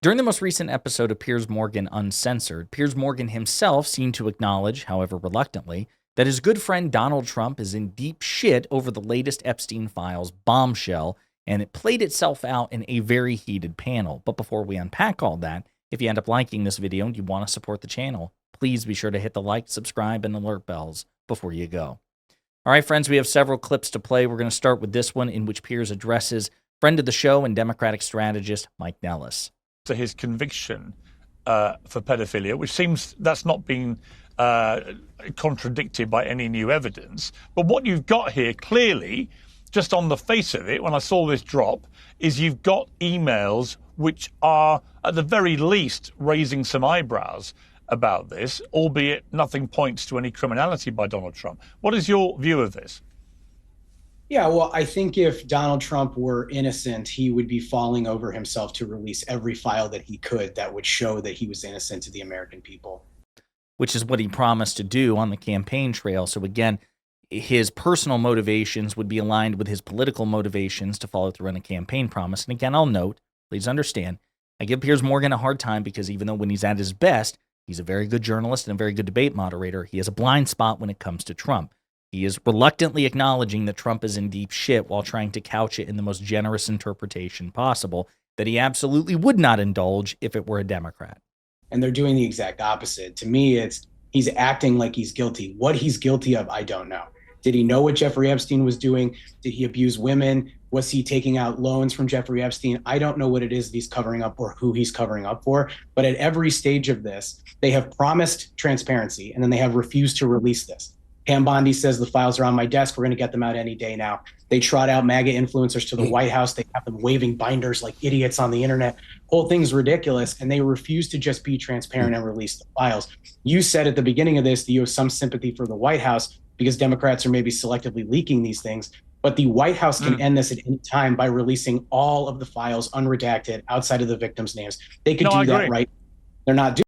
During the most recent episode of Piers Morgan Uncensored, Piers Morgan himself seemed to acknowledge, however reluctantly, that his good friend Donald Trump is in deep shit over the latest Epstein files bombshell, and it played itself out in a very heated panel. But before we unpack all that, if you end up liking this video and you want to support the channel, please be sure to hit the like, subscribe, and alert bells before you go. All right, friends, we have several clips to play. We're going to start with this one in which Piers addresses friend of the show and Democratic strategist Mike Nellis. To his conviction for pedophilia, which seems that's not been contradicted by any new evidence. But what you've got here clearly, just on the face of it, when I saw this drop, is you've got emails which are, at the very least, raising some eyebrows about this, albeit nothing points to any criminality by Donald Trump. What is your view of this? Yeah, well, I think if Donald Trump were innocent, he would be falling over himself to release every file that he could that would show that he was innocent to the American people. Which is what he promised to do on the campaign trail. So again, his personal motivations would be aligned with his political motivations to follow through on a campaign promise. And again, I'll note, please understand, I give Piers Morgan a hard time because even though when he's at his best, he's a very good journalist and a very good debate moderator, he has a blind spot when it comes to Trump. He is reluctantly acknowledging that Trump is in deep shit while trying to couch it in the most generous interpretation possible that he absolutely would not indulge if it were a Democrat. And they're doing the exact opposite. To me, it's he's acting like he's guilty. What he's guilty of, I don't know. Did he know what Jeffrey Epstein was doing? Did he abuse women? Was he taking out loans from Jeffrey Epstein? I don't know what it is that he's covering up or who he's covering up for. But at every stage of this, they have promised transparency and then they have refused to release this. Pam Bondi says the files are on my desk. We're going to get them out any day now. They trot out MAGA influencers to the White House. They have them waving binders like idiots on the internet. Whole thing's ridiculous. And they refuse to just be transparent and release the files. You said at the beginning of this that you have some sympathy for the White House because Democrats are maybe selectively leaking these things. But the White House can end this at any time by releasing all of the files unredacted outside of the victims' names. They could do that, right? They're not doing.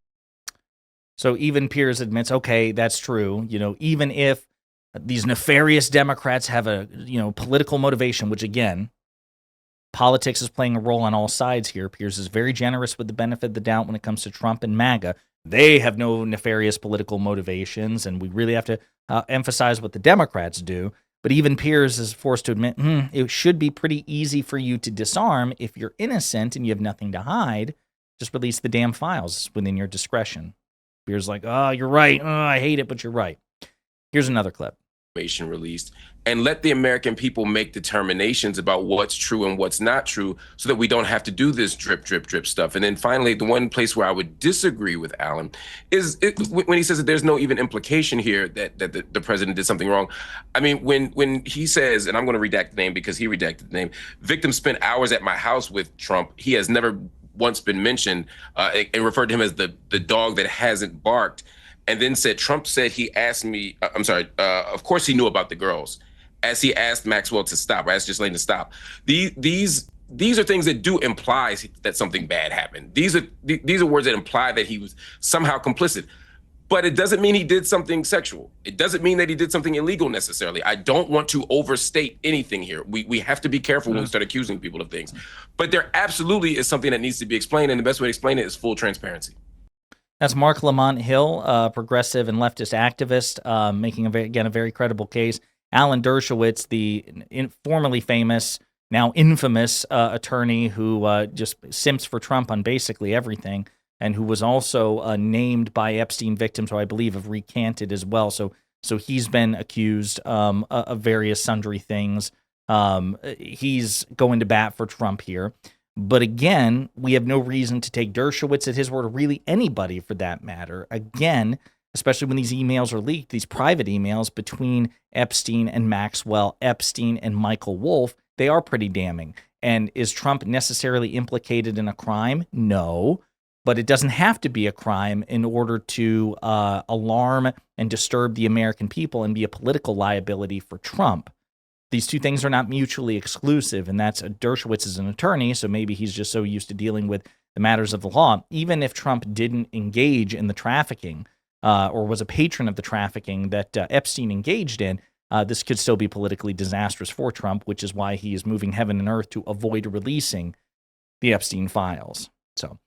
So even Piers admits, okay, that's true. You know, even if these nefarious Democrats have a, political motivation, which again, politics is playing a role on all sides here. Piers is very generous with the benefit of the doubt when it comes to Trump and MAGA. They have no nefarious political motivations, and we really have to emphasize what the Democrats do. But even Piers is forced to admit, it should be pretty easy for you to disarm if you're innocent and you have nothing to hide. Just release the damn files within your discretion. Piers like, oh, you're right. Oh, I hate it, but you're right. Here's another clip. Information released and let the American people make determinations about what's true and what's not true so that we don't have to do this drip, drip, drip stuff. And then finally, the one place where I would disagree with Alan is when he says that there's no even implication here that the president did something wrong. I mean, when he says, and I'm going to redact the name because he redacted the name, victim spent hours at my house with Trump. He has never once been mentioned and referred to him as the dog that hasn't barked, and then said Trump said he asked me, of course he knew about the girls, as he asked Maxwell to stop, or asked Ghislaine to stop. These are things that do imply that something bad happened. These are words that imply that he was somehow complicit. But it doesn't mean he did something sexual. It doesn't mean that he did something illegal necessarily. I don't want to overstate anything here. We have to be careful when we start accusing people of things. But there absolutely is something that needs to be explained, and the best way to explain it is full transparency. That's Mark Lamont Hill, progressive and leftist activist, making, a very credible case. Alan Dershowitz, the formerly famous, now infamous attorney who just simps for Trump on basically everything, and who was also named by Epstein victims, who I believe have recanted as well. So he's been accused of various sundry things. He's going to bat for Trump here. But again, we have no reason to take Dershowitz at his word, or really anybody for that matter. Again, especially when these emails are leaked, these private emails between Epstein and Maxwell, Epstein and Michael Wolff, they are pretty damning. And is Trump necessarily implicated in a crime? No. But it doesn't have to be a crime in order to alarm and disturb the American people and be a political liability for Trump. These two things are not mutually exclusive, and that's Dershowitz is an attorney, so maybe he's just so used to dealing with the matters of the law. Even if Trump didn't engage in the trafficking or was a patron of the trafficking that Epstein engaged in, this could still be politically disastrous for Trump, which is why he is moving heaven and earth to avoid releasing the Epstein files. So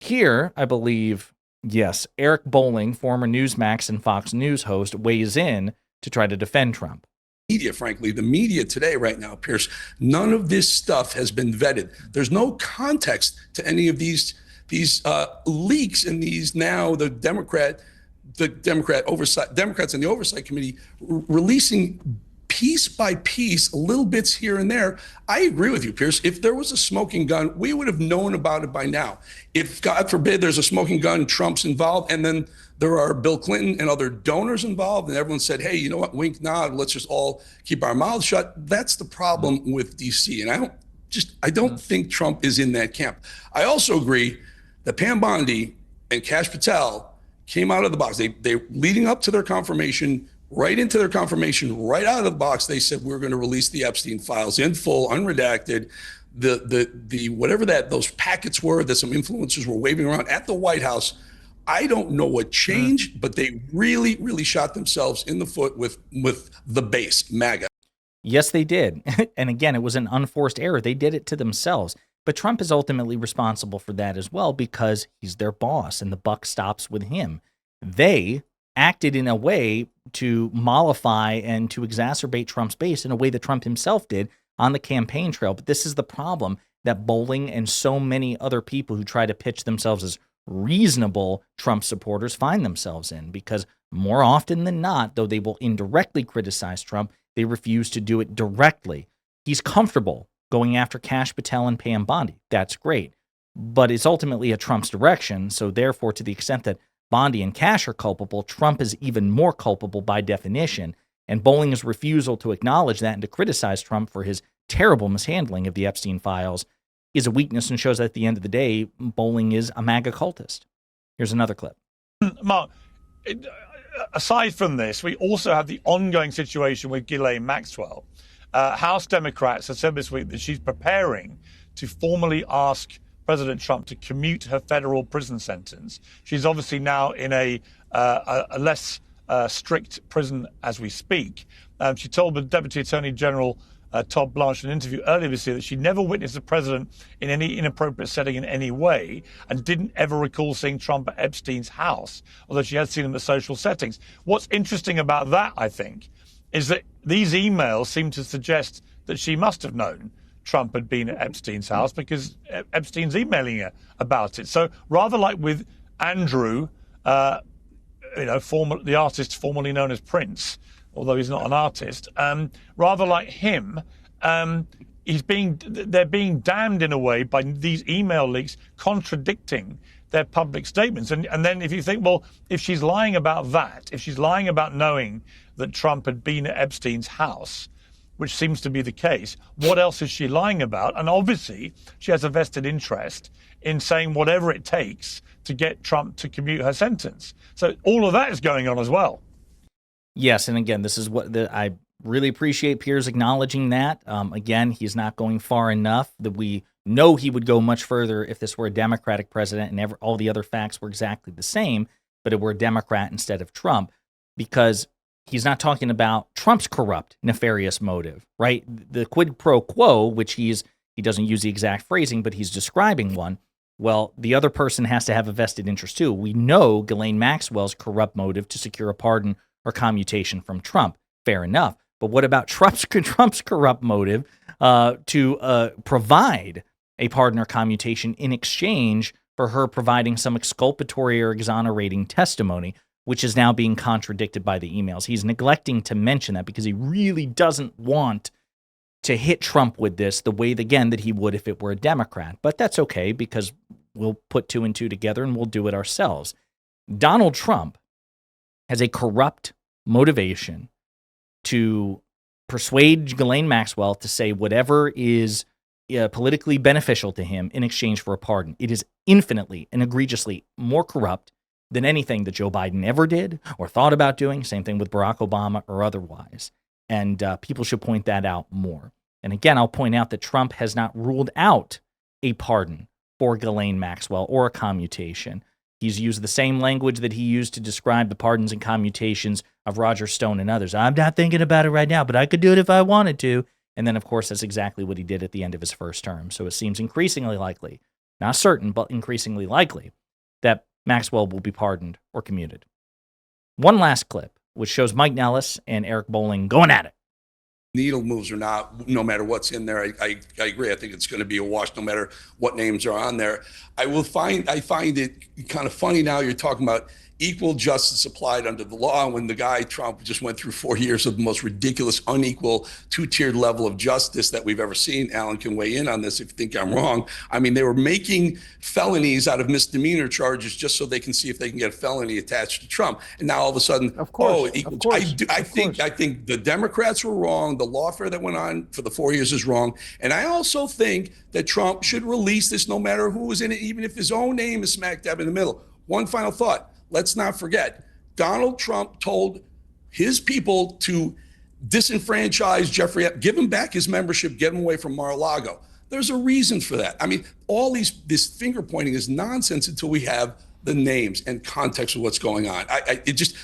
Here, I believe, yes, Eric Bolling, former Newsmax and Fox News host, weighs in to try to defend Trump. Media, frankly, the media today, right now, Piers, none of this stuff has been vetted. There's no context to any of these leaks and these now the Democrats in the oversight committee releasing piece by piece little bits here and there. I agree with you, Piers. If there was a smoking gun, we would have known about it by now. If, God forbid, there's a smoking gun, Trump's involved, and then there are Bill Clinton and other donors involved, and everyone said, hey, you know what, wink, nod, let's just all keep our mouths shut. That's the problem with DC. And I don't think Trump is in that camp. I also agree that Pam Bondi and Kash Patel came out of the box. They leading up to their confirmation, right into their confirmation, right out of the box, they said, we're going to release the Epstein files in full, unredacted. The whatever those packets were that some influencers were waving around at the White House. I don't know what changed, but they really, really shot themselves in the foot with the base, MAGA. Yes, they did. And again, it was an unforced error. They did it to themselves. But Trump is ultimately responsible for that as well because he's their boss and the buck stops with him. They acted in a way to mollify and to exacerbate Trump's base in a way that Trump himself did on the campaign trail. But this is the problem that Bolling and so many other people who try to pitch themselves as reasonable Trump supporters find themselves in, because more often than not, though they will indirectly criticize Trump, they refuse to do it directly. He's comfortable going after Kash Patel and Pam Bondi. That's great. But it's ultimately at Trump's direction. So therefore, to the extent that Bondi and Kash are culpable, Trump is even more culpable by definition. And Bolling's refusal to acknowledge that and to criticize Trump for his terrible mishandling of the Epstein files is a weakness and shows that at the end of the day, Bolling is a MAGA cultist. Here's another clip. Mark, aside from this, we also have the ongoing situation with Ghislaine Maxwell. House Democrats have said this week that she's preparing to formally ask President Trump to commute her federal prison sentence. She's obviously now in a less strict prison as we speak. She told the Deputy Attorney General Todd Blanche in an interview earlier this year that she never witnessed the president in any inappropriate setting in any way and didn't ever recall seeing Trump at Epstein's house, although she had seen him at social settings. What's interesting about that, I think, is that these emails seem to suggest that she must have known Trump had been at Epstein's house because Epstein's emailing her about it. So rather like with Andrew, the artist formerly known as Prince, although he's not an artist, rather like him, they're being damned in a way by these email leaks contradicting their public statements. And then if you think, well, if she's lying about that, if she's lying about knowing that Trump had been at Epstein's house, which seems to be the case, what else is she lying about? And obviously, she has a vested interest in saying whatever it takes to get Trump to commute her sentence. So all of that is going on as well. Yes, and again, this is what I really appreciate Piers acknowledging that. Again, he's not going far enough that we know he would go much further if this were a Democratic president and all the other facts were exactly the same, but it were a Democrat instead of Trump, because he's not talking about Trump's corrupt, nefarious motive, right? The quid pro quo, which he doesn't use the exact phrasing, but he's describing one. Well, the other person has to have a vested interest too. We know Ghislaine Maxwell's corrupt motive to secure a pardon or commutation from Trump. Fair enough. But what about Trump's corrupt motive to provide a pardon or commutation in exchange for her providing some exculpatory or exonerating testimony, which is now being contradicted by the emails? He's neglecting to mention that because he really doesn't want to hit Trump with this the way, again, that he would if it were a Democrat. But that's okay, because we'll put two and two together and we'll do it ourselves. Donald Trump has a corrupt motivation to persuade Ghislaine Maxwell to say whatever is politically beneficial to him in exchange for a pardon. It is infinitely and egregiously more corrupt than anything that Joe Biden ever did or thought about doing. Same thing with Barack Obama or otherwise. And people should point that out more. And again, I'll point out that Trump has not ruled out a pardon for Ghislaine Maxwell or a commutation. He's used the same language that he used to describe the pardons and commutations of Roger Stone and others. I'm not thinking about it right now, but I could do it if I wanted to. And then, of course, that's exactly what he did at the end of his first term. So it seems increasingly likely not certain, but increasingly likely, that Maxwell will be pardoned or commuted. One last clip, which shows Mike Nellis and Eric Bolling going at it. Needle moves or not, no matter what's in there, I agree. I think it's going to be a wash no matter what names are on there. I find it kind of funny now you're talking about equal justice applied under the law when the guy Trump just went through 4 years of the most ridiculous, unequal, two-tiered level of justice that we've ever seen. Alan can weigh in on this if you think I'm wrong. I mean, they were making felonies out of misdemeanor charges just so they can see if they can get a felony attached to Trump. And now all of a sudden, of course, I think the Democrats were wrong. The lawfare that went on for the 4 years is wrong. And I also think that Trump should release this no matter who was in it, even if his own name is smack dab in the middle. One final thought. Let's not forget, Donald Trump told his people to disenfranchise Jeffrey, give him back his membership, get him away from Mar-a-Lago. There's a reason for that. I mean, this finger pointing is nonsense until we have the names and context of what's going on.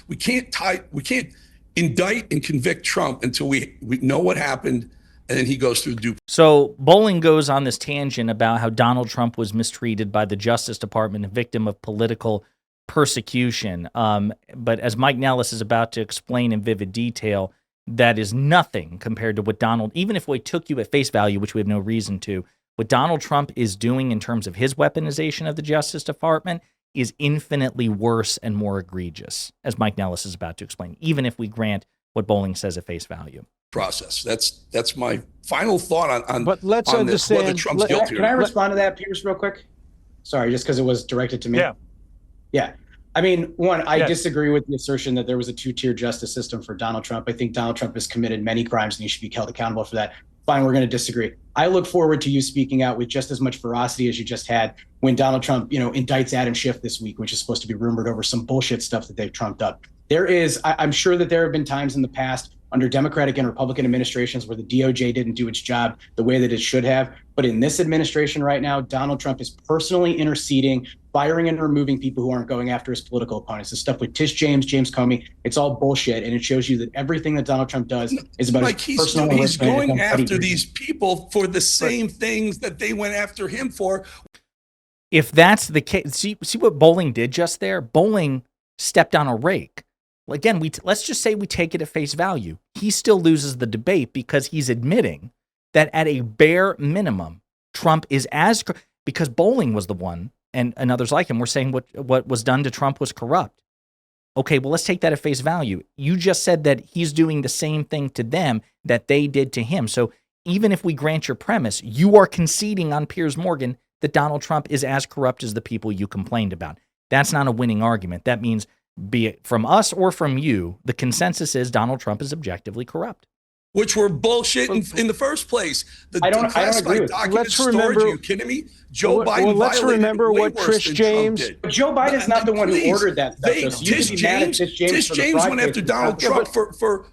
We can't indict and convict Trump until we know what happened, and then he goes through due. So Bolling goes on this tangent about how Donald Trump was mistreated by the Justice Department, a victim of political persecution. But as Mike Nellis is about to explain in vivid detail, that is nothing compared to what Donald, even if we took you at face value, which we have no reason to, what Donald Trump is doing in terms of his weaponization of the Justice Department is infinitely worse and more egregious, as Mike Nellis is about to explain, even if we grant what Bolling says at face value. Process. That's my final thought on but let's on understand whether Trump's guilty. Can I respond to that, Piers, real quick? Sorry, just because it was directed to me. Yeah. I mean, I disagree with the assertion that there was a two-tier justice system for Donald Trump. I think Donald Trump has committed many crimes and he should be held accountable for that. Fine, we're going to disagree. I look forward to you speaking out with just as much ferocity as you just had when Donald Trump, indicts Adam Schiff this week, which is supposed to be rumored over some bullshit stuff that they've trumped up. I'm sure that there have been times in the past under Democratic and Republican administrations where the DOJ didn't do its job the way that it should have. But in this administration right now, Donald Trump is personally interceding, firing and removing people who aren't going after his political opponents. The stuff with Tish James, James Comey, it's all bullshit. And it shows you that everything that Donald Trump does is about his personal. He's going after these people for the same things that they went after him for. If that's the case, see what Bolling did just there? Bolling stepped on a rake. Again, let's just say we take it at face value. He still loses the debate because he's admitting that at a bare minimum, Trump is because Bolling was the one, and others like him were saying what was done to Trump was corrupt. Okay, well, let's take that at face value. You just said that he's doing the same thing to them that they did to him. So even if we grant your premise, you are conceding on Piers Morgan that Donald Trump is as corrupt as the people you complained about. That's not a winning argument. That means, be it from us or from you, the consensus is Donald Trump is objectively corrupt. Which were bullshit in the first place. I don't agree with that. Let's remember, are you kidding me? Joe Biden. Well, let's remember what Trish James. Joe Biden's not the one who ordered that stuff. Tish James went after Donald Trump for.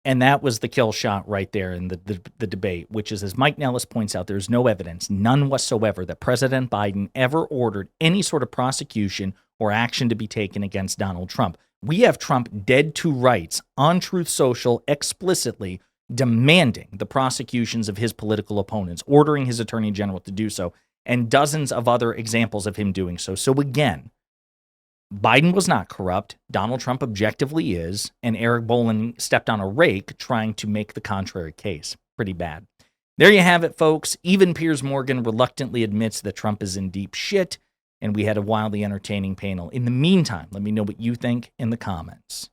And that was the kill shot right there in the debate, which is, as Mike Nellis points out, there's no evidence, none whatsoever, that President Biden ever ordered any sort of prosecution or action to be taken against Donald Trump. We have Trump dead to rights on Truth Social explicitly demanding the prosecutions of his political opponents, ordering his attorney general to do so, and dozens of other examples of him doing so. So again, Biden was not corrupt. Donald Trump objectively is, and Eric Bolling stepped on a rake trying to make the contrary case. Pretty bad. There you have it, folks. Even Piers Morgan reluctantly admits that Trump is in deep shit, and we had a wildly entertaining panel. In the meantime, let me know what you think in the comments.